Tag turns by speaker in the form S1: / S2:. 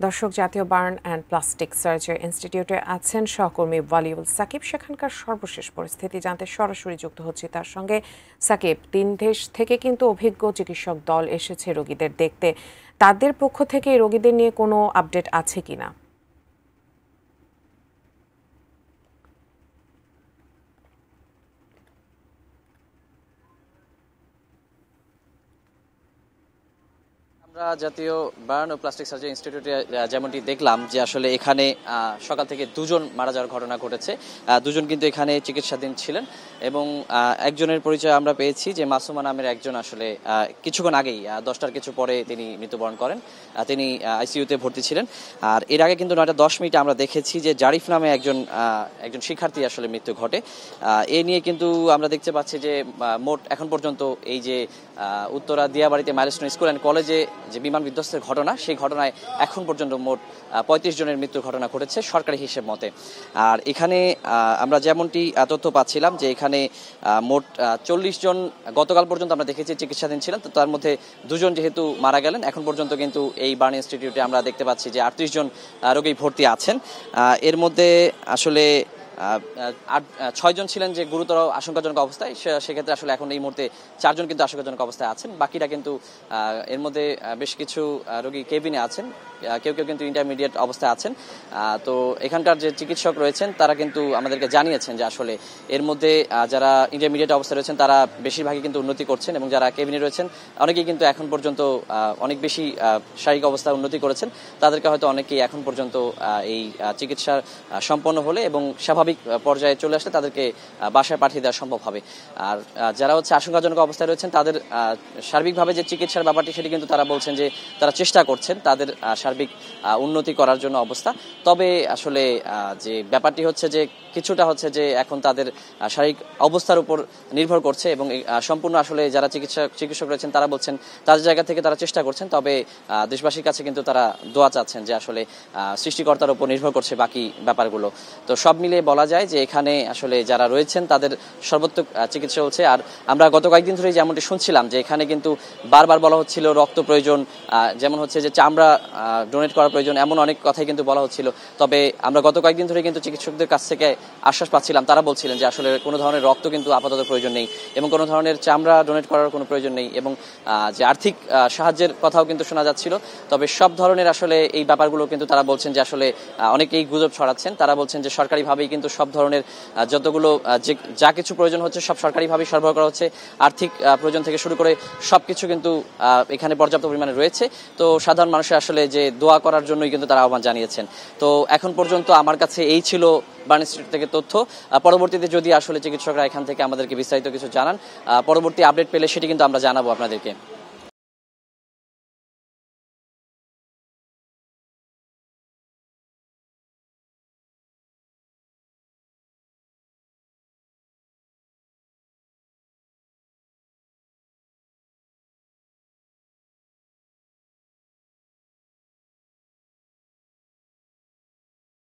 S1: দর্শক, জাতীয় burn and plastic surgery ইনস্টিটিউটে আছেন সহকর্মী ওয়ালিউল সাকিব। সেখানকার সর্বশেষ পরিস্থিতি জানতে সরাসরি যুক্ত হচ্ছি তার সঙ্গে। সাকিব, 3 দেশ থেকে কিন্তু অভিজ্ঞ চিকিৎসক দল এসেছে রোগীদের দেখতে। তাদের পক্ষ থেকে রোগীদের নিয়ে কোনো আপডেট আছে কিনা?
S2: আমরা জাতীয় বার্ন ও প্লাস্টিক সার্জারি ইনস্টিটিউটে যেমনটি দেখলাম যে আসলে এখানে সকাল থেকে দুজন মারা যাওয়ার ঘটনা ঘটেছে। দুজন কিন্তু এখানে চিকিৎসাধীন ছিলেন এবং একজনের পরিচয় আমরা পেয়েছি যে মাসুমা নামের একজন আসলে কিছুক্ষণ আগেই 10টার কিছু পরে তিনি মৃত্যুবরণ করেন। তিনি আইসিইউতে ভর্তি ছিলেন। আর এর আগে কিন্তু 9টা 10 মিনিটে আমরা দেখেছি যে জারিফ নামে একজন শিক্ষার্থী আসলে মৃত্যু ঘটে। এ নিয়ে কিন্তু আমরা দেখতে পাচ্ছি যে মোট এখন পর্যন্ত এই যে উত্তরা দিয়াবাড়িতে মাইলস্টোন স্কুল অ্যান্ড কলেজে যে বিমান বিধ্বস্তের ঘটনা, সেই ঘটনায় এখন পর্যন্ত মোট 35 জনের মৃত্যুর ঘটনা ঘটেছে সরকারি হিসেব মতে। আর এখানে আমরা যেমনটি তথ্য পাচ্ছিলাম যে এখানে মোট 40 জন গতকাল পর্যন্ত আমরা দেখেছি চিকিৎসাধীন ছিলেন। তো তার মধ্যে 2 জন যেহেতু মারা গেলেন, এখন পর্যন্ত কিন্তু এই বার্ন ইনস্টিটিউটে আমরা দেখতে পাচ্ছি যে 38 জন রোগী ভর্তি আছেন। এর মধ্যে আসলে 6 জন ছিলেন যে গুরুতর আশঙ্কাজনক অবস্থায়, সেক্ষেত্রে আসলে এখন এই মুহূর্তে 4 জন কিন্তু আশঙ্কাজনক অবস্থায় আছেন। বাকিরা কিন্তু এর মধ্যে বেশ কিছু রোগী কেবিনে আছেন, কেউ কেউ কিন্তু ইন্টারমিডিয়েট অবস্থায় আছেন। তো এখানকার যে চিকিৎসক রয়েছেন তারা কিন্তু আমাদেরকে জানিয়েছেন যে আসলে এর মধ্যে যারা ইন্টারমিডিয়েট অবস্থায় রয়েছেন তারা বেশিরভাগই কিন্তু উন্নতি করছেন এবং যারা কেবিনে রয়েছেন অনেকেই কিন্তু এখন পর্যন্ত অনেক বেশি শারীরিক অবস্থা উন্নতি করেছেন। তাদেরকে হয়তো অনেকেই এখন পর্যন্ত এই চিকিৎসা সম্পন্ন হলে এবং স্বাভাবিক পর্যায়ে চলে আসলে তাদেরকে বাসায় পাঠিয়ে দেওয়া সম্ভব হবে। আর যারা আশঙ্কাজনক অবস্থায় রয়েছেন তাদের সার্বিকভাবে যে চিকিৎসার ব্যাপারটি সেটি কিন্তু তারা বলছেন যে তারা চেষ্টা করছেন তাদের সার্বিক উন্নতি করার জন্য অবস্থা। তবে আসলে যে ব্যাপারটি হচ্ছে যে কিছুটা হচ্ছে যে এখন তাদের শারীরিক অবস্থার উপর নির্ভর করছে এবং সম্পূর্ণ আসলে যারা চিকিৎসক রয়েছেন তারা বলছেন তাদের জায়গা থেকে তারা চেষ্টা করছেন। তবে দেশবাসীর কাছে কিন্তু তারা দোয়া চাচ্ছেন যে আসলে সৃষ্টিকর্তার উপর নির্ভর করছে বাকি ব্যাপারগুলো। তো সব মিলিয়ে বলা যায় যে এখানে আসলে যারা রয়েছেন তাদের সর্বোত্তম চিকিৎসা হচ্ছে। আর আমরা গত কয়েকদিন ধরে যেমনটি শুনছিলাম যে এখানে কিন্তু বারবার বলা হচ্ছিল রক্ত প্রয়োজন, যেমন হচ্ছে যে চামড়া ডোনেট করা প্রয়োজন, এমন অনেক কথাই কিন্তু বলা হচ্ছিল। তবে আমরা গত কয়েকদিন ধরে কিন্তু চিকিৎসকদের কাছ থেকে আশ্বাস পাচ্ছিলাম, তারা বলছিলেন যে আসলে কোনো ধরনের রক্ত কিন্তু আপাতত প্রয়োজন নেই এবং কোনো ধরনের চামড়া ডোনেট করার কোনো প্রয়োজন নেই এবং যে আর্থিক সাহায্যের কথাও কিন্তু শোনা যাচ্ছিল। তবে সব ধরনের আসলে এই ব্যাপারগুলো কিন্তু তারা বলছেন যে আসলে অনেকেই গুজব ছড়াচ্ছেন। তারা বলছেন যে সরকারিভাবেই কিন্তু সব ধরনের যতগুলো যা কিছু প্রয়োজন হচ্ছে সব সরকারিভাবেই সরবরাহ করা হচ্ছে। আর্থিক প্রয়োজন থেকে শুরু করে সবকিছু কিন্তু এখানে পর্যাপ্ত পরিমাণে রয়েছে। তো সাধারণ মানুষের আসলে যে দোয়া করার জন্যই কিন্তু তারা আহ্বান জানিয়েছেন। তো এখন পর্যন্ত আমার কাছে এই ছিল বার্ন ইনস্টিটিউট থেকে তথ্য। পরবর্তীতে যদি আসলে চিকিৎসকরা এখান থেকে আমাদেরকে বিস্তারিত কিছু জানান, পরবর্তী আপডেট পেলে সেটি কিন্তু আমরা জানাবো আপনাদেরকে।